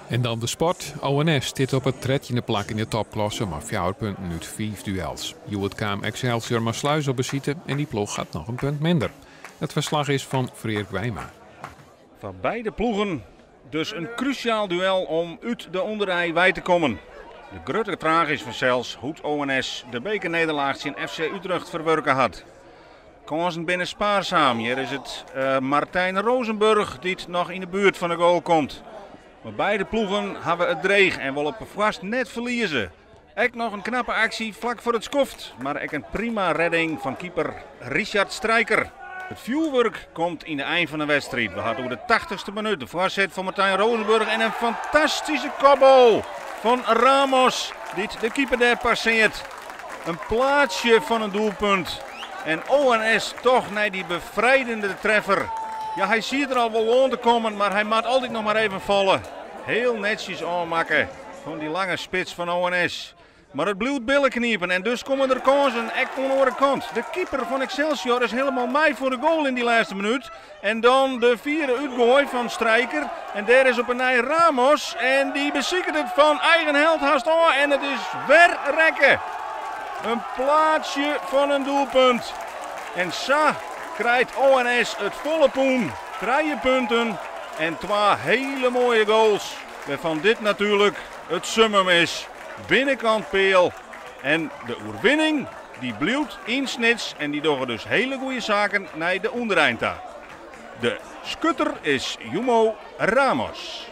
En dan de sport. ONS zit op het 13e plak in de topklasse, maar 4 punten uit 5 duels. Juwet kwam Excelsior maar Sluis op bezitten en die ploeg gaat nog een punt minder. Het verslag is van Freek Wijma. Van beide ploegen dus een cruciaal duel om uit de onderrij bij te komen. De grote vraag is vanzelfs hoe ONS de bekernederlaag in FC Utrecht verwerken had. Kansen binnen spaarzaam. Hier is het Martijn Rozenburg die nog in de buurt van de goal komt. Maar beide ploegen hebben het dreig en willen vast net verliezen. Ook nog een knappe actie vlak voor het skoft. Maar ook een prima redding van keeper Richard Strijker. Het vuurwerk komt in de eind van de wedstrijd. We hadden over de 80ste minuut de voorzet van Martijn Rozenburg en een fantastische kopbal van Ramos die de keeper daar passeert. Een plaatsje van een doelpunt. En ONS toch naar die bevrijdende treffer. Ja, hij ziet er al wel aan te komen, maar hij moet altijd nog maar even vallen. Heel netjes aanmaken van die lange spits van ONS. Maar het blijft billen kniepen en dus komen er kansen echt aan de andere kant. De keeper van Excelsior is helemaal mee voor de goal in die laatste minuut. En dan de vierde uitgooi van Strijker. En daar is op een nij Ramos en die beziekert het van eigen held haast aan. En het is verrekken. Een plaatsje van een doelpunt. En Sa krijgt ONS het volle poen. 3 punten en 2 hele mooie goals. Waarvan dit natuurlijk het summum is. Binnenkant peel. En de overwinning die blijft in snits. En die doen dus hele goede zaken naar de ondereinda. De schutter is Jumo Ramos.